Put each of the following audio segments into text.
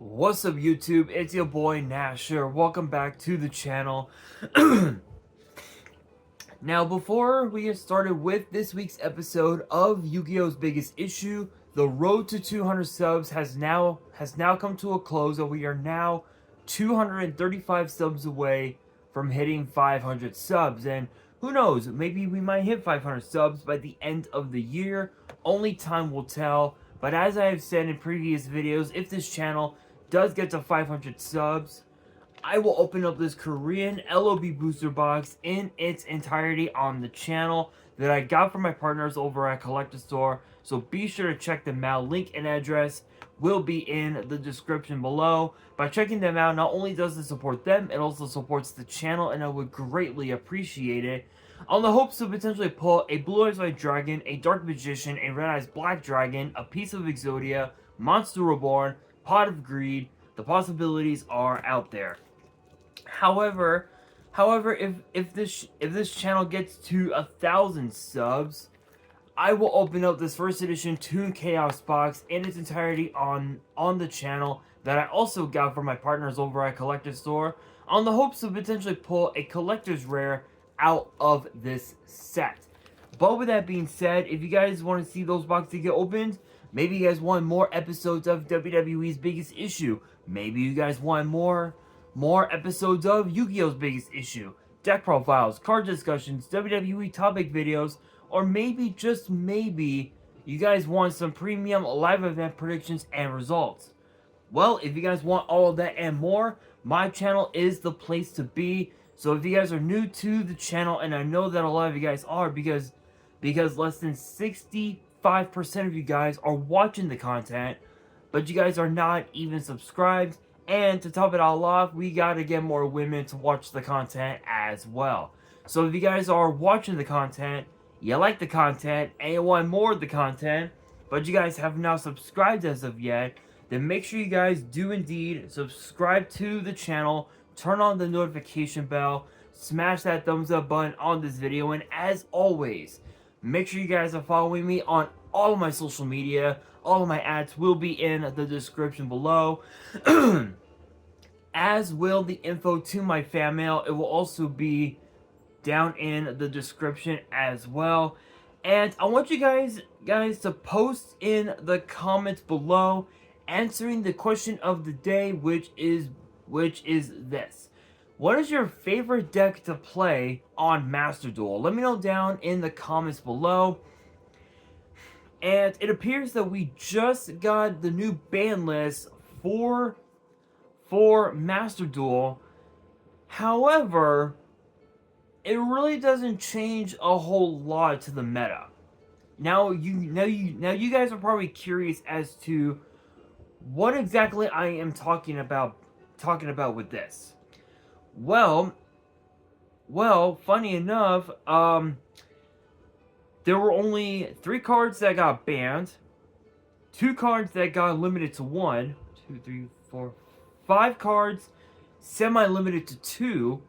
What's up YouTube, it's your boy Nasher, welcome back to the channel. Now before we get started with this week's episode of Yu-Gi-Oh's Biggest Issue, the road to 200 subs has now come to a close, and we are now 235 subs away from hitting 500 subs. And who knows, maybe we might hit 500 subs by the end of the year. Only time will tell. But as I have said in previous videos, if this channel does get to 500 subs, I will open up this Korean LOB booster box in its entirety on the channel that I got from my partners over at Collector Store. So be sure to check them out. Link and address will be in the description below. By checking them out, not only does it support them, it also supports the channel, and I would greatly appreciate it. On the hopes to potentially pull a Blue Eyes White Dragon, a Dark Magician, a Red Eyes Black Dragon, a piece of Exodia, Monster Reborn, Pot of Greed, the possibilities are out there. However, if this channel gets to 1,000 subs, I will open up this first edition Toon Chaos box in its entirety on the channel that I also got from my partners over at Collector Store, on the hopes of potentially pull a collector's rare out of this set. But with that being said, if you guys want to see those boxes get opened, maybe you guys want more episodes of WWE's Biggest Issue, maybe you guys want more episodes of Yu-Gi-Oh's Biggest Issue, deck profiles, card discussions, WWE topic videos, or maybe, just maybe, you guys want some premium live event predictions and results. Well, if you guys want all of that and more, my channel is the place to be. So if you guys are new to the channel, and I know that a lot of you guys are, because less than 65% of you guys are watching the content, but you guys are not even subscribed. And to top it all off, we gotta get more women to watch the content as well. So if you guys are watching the content, you like the content, and you want more of the content, but you guys have not subscribed as of yet, then make sure you guys do indeed subscribe to the channel, turn on the notification bell, smash that thumbs up button on this video, and as always, make sure you guys are following me on all of my social media. All of my ads will be in the description below, as will the info to my fan mail. It will also be down in the description as well. And I want you guys to post in the comments below answering the question of the day, which is this: what is your favorite deck to play on Master Duel? Let me know down in the comments below. And it appears that we just got the new ban list for Master Duel. However, it really doesn't change a whole lot to the meta. Now you guys are probably curious as to what exactly I am talking about with this. Well, funny enough, there were only 3 cards that got banned, 2 cards that got limited to 1, 2, 3, 4, 5 cards semi-limited to 2,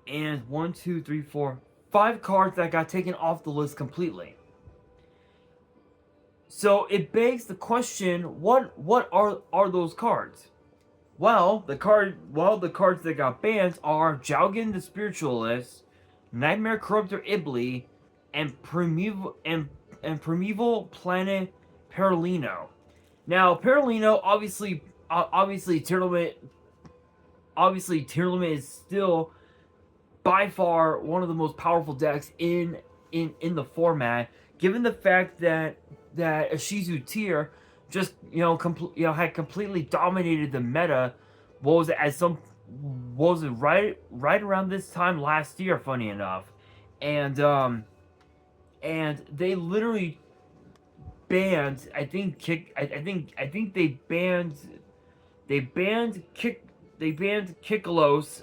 and 1, 2, 3, 4, 5 cards that got taken off the list completely. So it begs the question, what are those cards? Well, the cards that got banned are Jowgen the Spiritualist, Nightmare Corruptor Ibli, and Primeval Planet Perlino. Now, Perlino, obviously Tier Limit is still by far one of the most powerful decks in the format, given the fact that Ishizu Tier just had completely dominated the meta. Was it right around this time last year, funny enough, and they literally banned, they banned Kikalos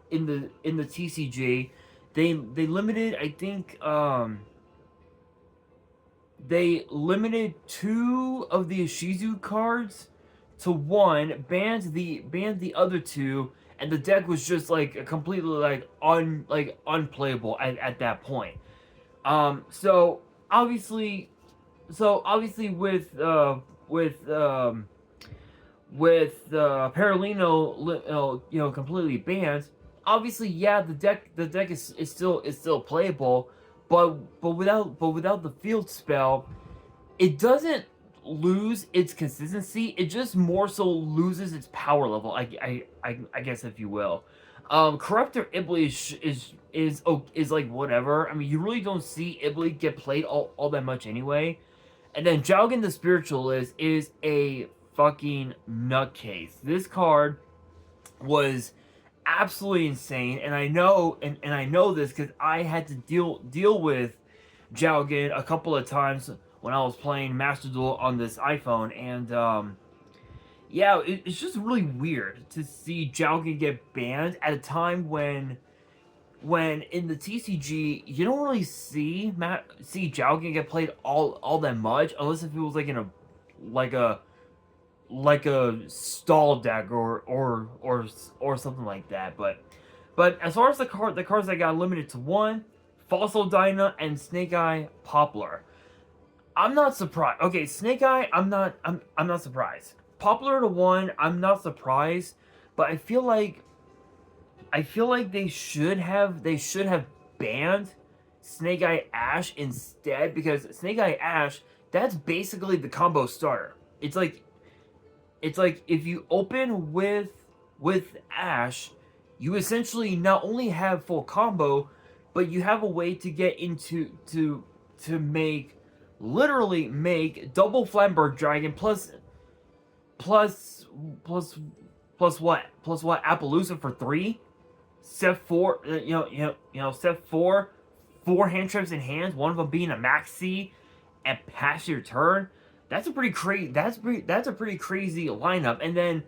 in the TCG. They limited, they limited 2 of the Ishizu cards to 1, banned the other 2, and the deck was just completely unplayable at that point. So obviously with with Paralino, completely banned. Obviously, yeah, the deck is still playable, but without the field spell, it doesn't lose its consistency. It just more so loses its power level. I guess, if you will. Corruptor Iblis is like whatever. I mean, you really don't see Iblis get played all that much anyway. And then Jalgan the Spiritualist is a fucking nutcase. This card was absolutely insane, and I know this because I had to deal with Jalgan a couple of times when I was playing Master Duel on this iPhone, and yeah, it's just really weird to see Jalgan get banned at a time when in the TCG you don't really see Jalgan get played all that much, unless if it was like in a like a like a stall deck or something like that. But as far as the cards that got limited to one, Fossil Dyna and Snake Eye Poplar. I'm not surprised. Okay, Snake Eye, I'm not surprised. Poplar to one, I'm not surprised, but I feel like they should have banned Snake Eye Ash instead, because Snake Eye Ash, that's basically the combo starter. It's like if you open with Ash, you essentially not only have full combo, but you have a way to get into to literally make double Flamberg Dragon plus plus plus what Appaloosa for 3. Step 4, step 4, 4 hand traps in hands, one of them being a maxi, and pass your turn. That's a pretty crazy. That's a pretty crazy lineup. And then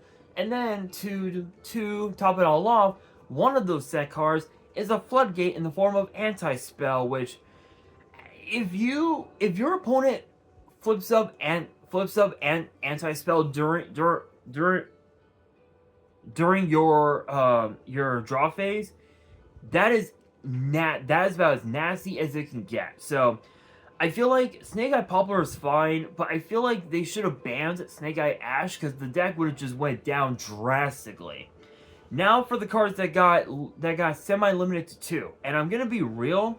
to top it all off, one of those set cards is a floodgate in the form of anti-spell, which if your opponent flips up and anti-spell during your draw phase, that is about as nasty as it can get. So I feel like Snake Eye Poplar is fine, but I feel like they should have banned Snake Eye Ash, because the deck would have just went down drastically. Now for the cards that got semi-limited to 2, and I'm gonna be real,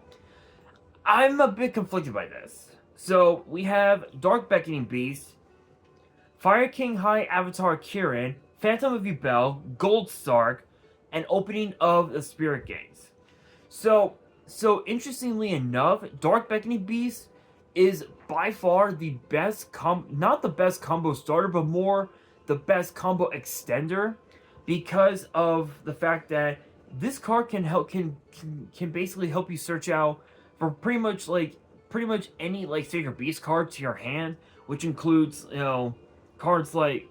I'm a bit conflicted by this. So we have Dark Beckoning Beast, Fire King High Avatar Kirin, Phantom of Yubel, Gold Stark, and Opening of the Spirit Gates. So interestingly enough, Dark Beckoning Beast is by far the best not the best combo starter, but more the best combo extender, because of the fact that this card can basically help you search out for pretty much any Sacred Beast card to your hand, which includes cards like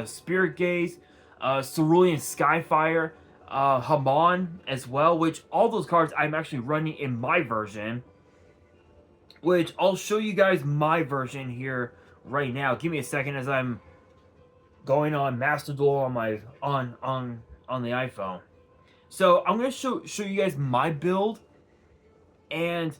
Spirit Gaze, Cerulean Skyfire, Haman as well, which all those cards I'm actually running in my version, which I'll show you guys my version here right now. Give me a second as I'm going on Master Duel on my on the iPhone. So I'm gonna show you guys my build, and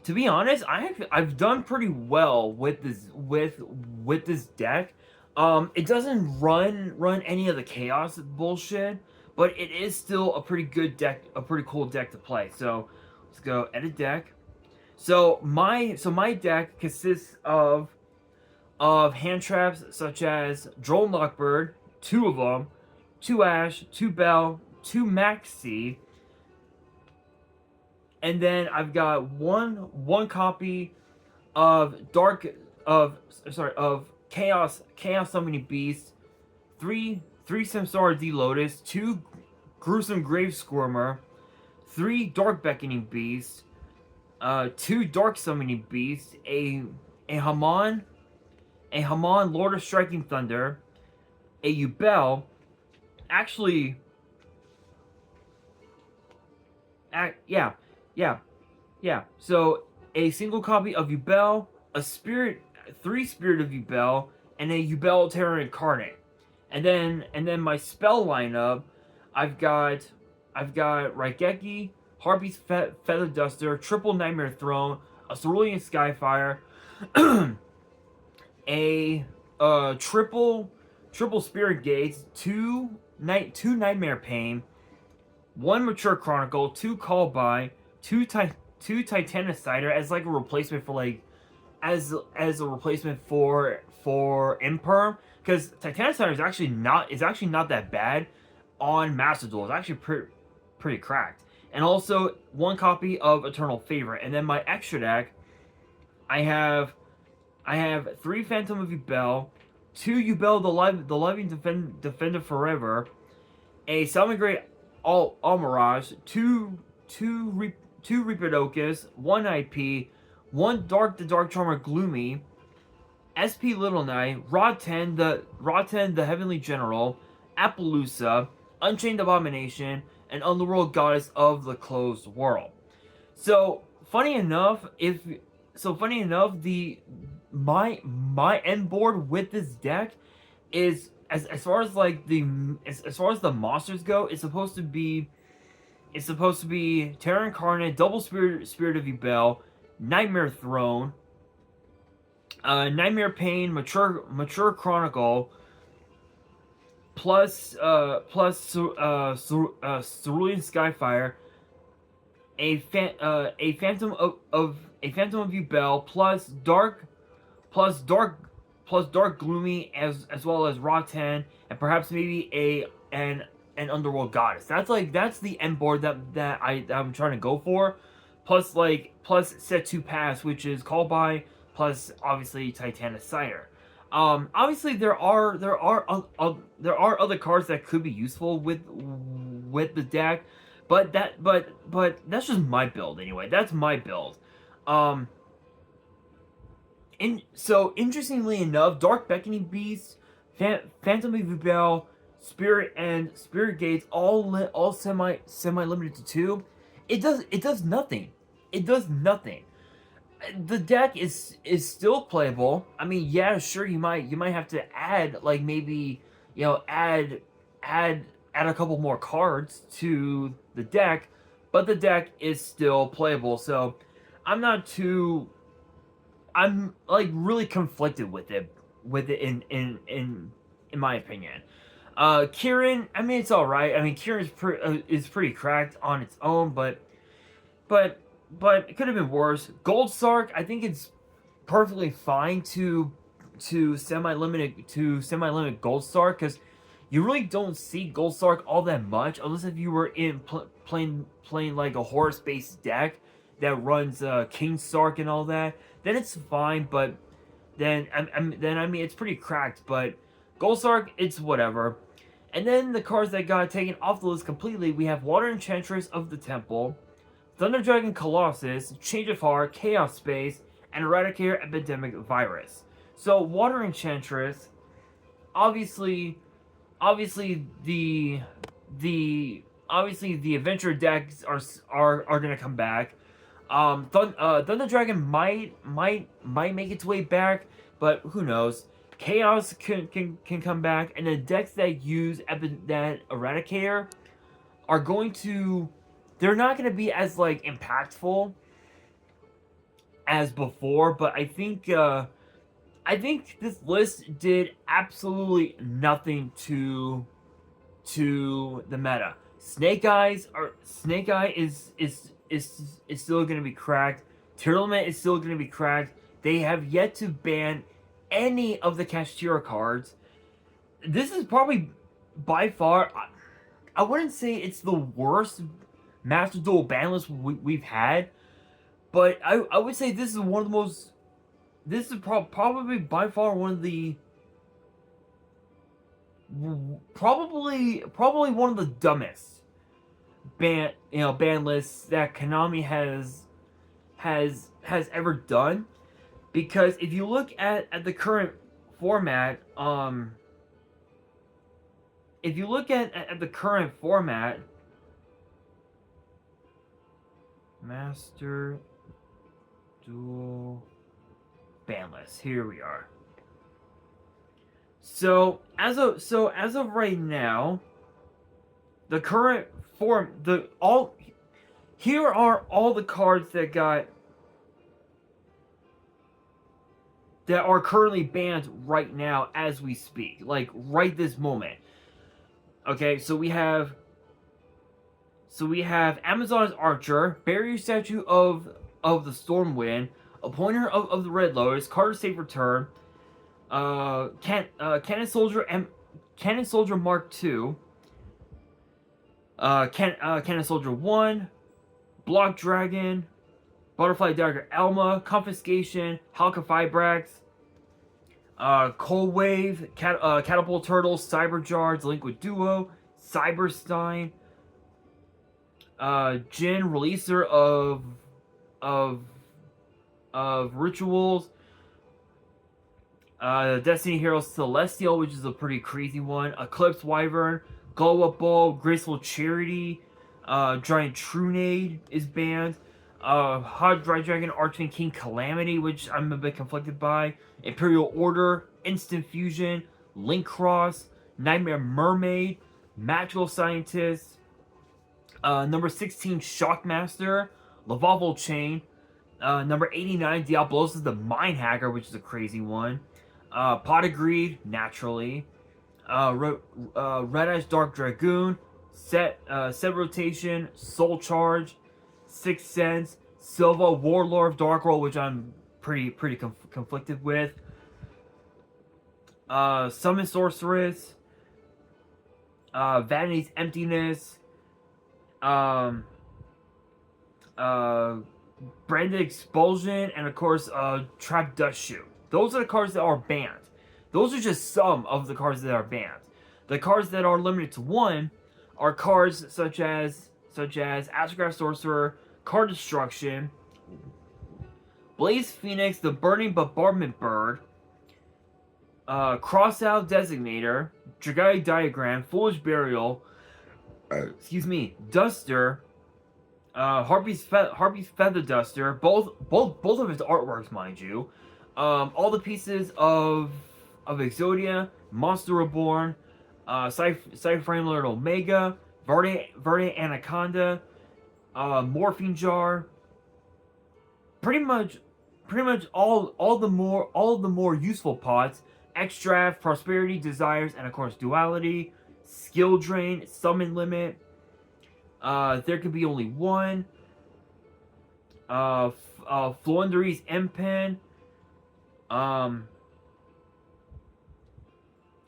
to be honest, I've done pretty well with this deck. It doesn't run any of the chaos bullshit, but it is still a pretty good deck, a pretty cool deck to play. So let's go edit deck. So my deck consists of hand traps such as Drone Lockbird, 2 of them, 2 Ash, 2 Bell, 2 Maxi, and then I've got one copy of Chaos Summoning Beast, 3 Samsara D Lotus, 2 Gruesome Grave Squirmer, 3 Dark Beckoning Beasts, 2 Dark Summoning Beasts, a Haman Lord of Striking Thunder, a Yubel, actually, yeah. So a single copy of Yubel, a Spirit, 3 Spirit of Yubel, and a Yubel Terror Incarnate. And then my spell lineup, I've got Raigeki, Harpy's Feather Duster, Triple Nightmare Throne, a Cerulean Skyfire, a triple Spirit Gates, two Nightmare Pain, one Mature Chronicle, two Call By, two Titanicider as like a replacement for like as a replacement for Imperm, because Titanicider is actually not that bad on Master Duel. It's actually pretty cracked. And also one copy of Eternal Favorite. And then my extra deck, I have three Phantom of Yubel, two Yubel the Living Defender Forever, a Salmon Great All Mirage, two Reaper, one IP, one the Dark Charmer Gloomy, SP Little Knight, Rod 10 the Heavenly General, Appaloosa, Unchained Abomination, and Underworld Goddess of the Closed World. So funny enough, the my end board with this deck is as far as like as far as the monsters go, it's supposed to be Terra Incarnate, Double Spirit of Yubel, Nightmare Throne, Nightmare Pain, Mature Chronicle, plus Cerulean Skyfire, a Phantom of Yubel, plus Dark Gloomy, as well as Raw 10, and perhaps maybe an Underworld Goddess. That's the end board that I'm trying to go for. Plus set 2 pass, which is Call By, plus obviously Titanicider. Obviously there are other cards that could be useful with the deck, but that's just my build anyway. That's my build. So interestingly enough, Dark Beckoning Beast, Phantom of Yubel, Spirit Gates, all semi limited to 2. It does nothing. It does nothing. The deck is still playable. I mean, yeah, sure, you might have to add, like, maybe, add a couple more cards to the deck, but the deck is still playable. So I'm like really conflicted with it in my opinion. Kieran, I mean, it's all right. I mean, Kieran is pretty cracked on its own, but it could have been worse. Gold Sark, I think it's perfectly fine to semi-limit Gold Sark, because you really don't see Gold Sark all that much, unless if you were in playing like a Horus-based deck that runs King Sark and all that. Then it's fine, but then I mean it's pretty cracked. But Gold Sark, it's whatever. And then the cards that got taken off the list completely, we have Water Enchantress of the Temple, Thunder Dragon Colossus, Change of Heart, Chaos Space, and Eradicator Epidemic Virus. So Water Enchantress, obviously the adventure decks are gonna come back. Thunder Dragon might make its way back, but who knows? Chaos can come back, and the decks that use that Eradicator are going to, they're not going to be as like impactful as before. But I think this list did absolutely nothing to the meta. Snake Eye is still going to be cracked. Tournament is still going to be cracked. They have yet to ban any of the Kashtira cards. This is probably by far, I wouldn't say it's the worst Master Duel ban list we've had, but I would say this is one of the most, this is probably by far one of the, probably one of the dumbest ban lists that Konami has ever done. Because if you look at the current format, Master Duel ban list, here we are. So as of right now, the current form, here are all the cards that got that are currently banned right now as we speak, like right this moment. Okay, so we have Amazon's Archer, Barrier Statue of the Stormwind, Appointer of the Red Lotus, Carter Safe Return, Cannon Soldier and Cannon Soldier Mark II, Cannon Soldier 1, Block Dragon, Butterfly Dagger Elma, Confiscation, Halka Fibrax, Cold Wave, Catapult Turtles, Cyber Jards, Liquid Duo, Cyberstein, Jin, Releaser of Rituals, Destiny Hero Celestial, which is a pretty crazy one, Eclipse Wyvern, Glow Up Ball, Graceful Charity, Giant Trunade is banned, Hot Dry Dragon, Arching King Calamity, which I'm a bit conflicted by, Imperial Order, Instant Fusion, Link Cross, Nightmare Mermaid, Magical Scientist, number 16 Shockmaster, Lavalval Chain, number 89 Diablosis the Mind Hacker, which is a crazy one, Pot of Greed, naturally, Red Eyes Dark Dragoon, Set Rotation, Soul Charge, Sixth Sense, Silva, Warlord of Dark World, which I'm pretty conflicted with, Summon Sorceress, Vanity's Emptiness, Branded Expulsion, and of course, Trap Dust Shoe. Those are the cards that are banned. Those are just some of the cards that are banned. The cards that are limited to one are cards such as Astrograph Sorcerer, Card Destruction, Blaze Phoenix, the Burning Bombardment Bird, Crossout Designator, Dragatic Diagram, Foolish Burial, Duster, Harpy's Feather Duster, both of its artworks, mind you. All the pieces of Exodia, Monster Reborn, Cyframe Lord Omega, Verde Anaconda, Morphine Jar. Pretty much all the more useful pots. Extract, Prosperity, Desires, and of course Duality, Skill Drain, Summon Limit. There could be only one. Floowanderee's M-Pen. And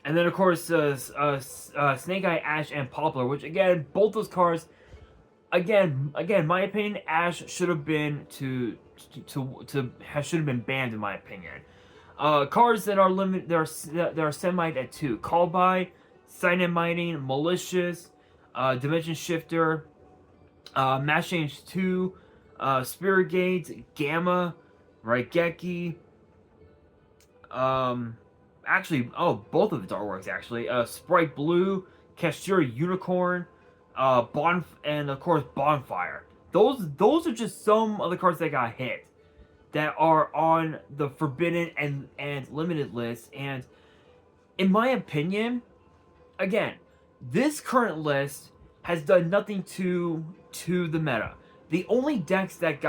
then of course Snake Eye, Ash, and Poplar, which again, both those cards, again, my opinion, Ash should have been should have been banned in my opinion. Cards that are limited, that are semi at 2. Call by, Sign and Mining, Malicious, Dimension Shifter, Mass Change 2, Spirit Gate, Gamma, Raigeki, actually, both of its artworks actually, Sprite Blue, Kashtira Unicorn, and of course Bonfire. Those are just some of the cards that got hit that are on the forbidden and limited list, and in my opinion, again, this current list has done nothing to the meta. The only decks that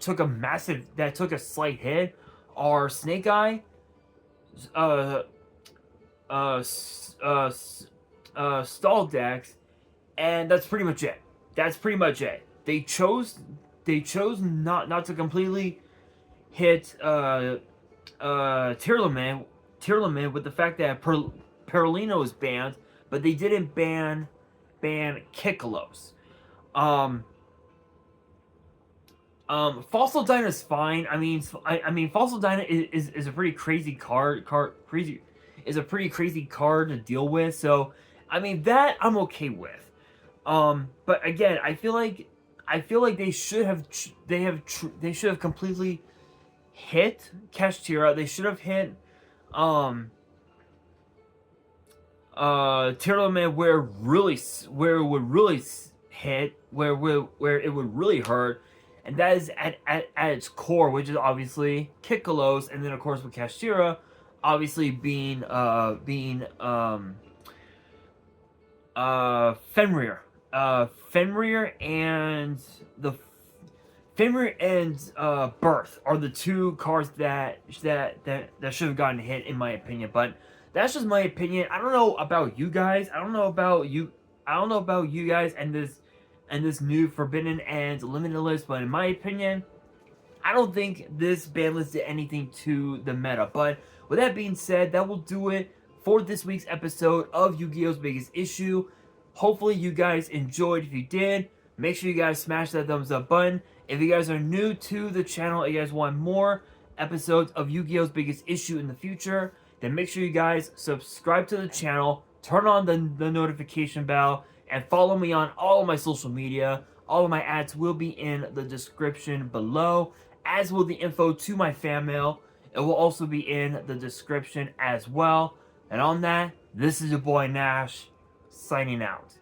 took a slight hit are Snake Eye, stall decks, and that's pretty much it. They chose not to completely hit Tearlament with the fact that Perlino is banned, but they didn't ban Kikalos. Fossil Dyna is fine. I mean, Fossil Dyna is a pretty crazy card. Is a pretty crazy card to deal with. So, I mean, that I'm okay with. But again, I feel like they should have completely hit Kashtira. They should have hit Tearlament where it would really hit, where it would really hurt, and that is at its core, which is obviously Kikalos, and then of course with Kashtira, obviously being Fenrir. Fenrir and the Famer and Birth are the two cards that should have gotten hit in my opinion, but that's just my opinion. I don't know about you guys. I don't know about you. I don't know about you guys and this new Forbidden and Limited list, but in my opinion, I don't think this ban list did anything to the meta. But with that being said, that will do it for this week's episode of Yu-Gi-Oh's Biggest Issue. Hopefully you guys enjoyed. If you did, make sure you guys smash that thumbs up button. If you guys are new to the channel and you guys want more episodes of Yu-Gi-Oh's Biggest Issue in the future, then make sure you guys subscribe to the channel, turn on the notification bell, and follow me on all of my social media. All of my ads will be in the description below, as will the info to my fan mail. It will also be in the description as well. And on that, this is your boy Nash, signing out.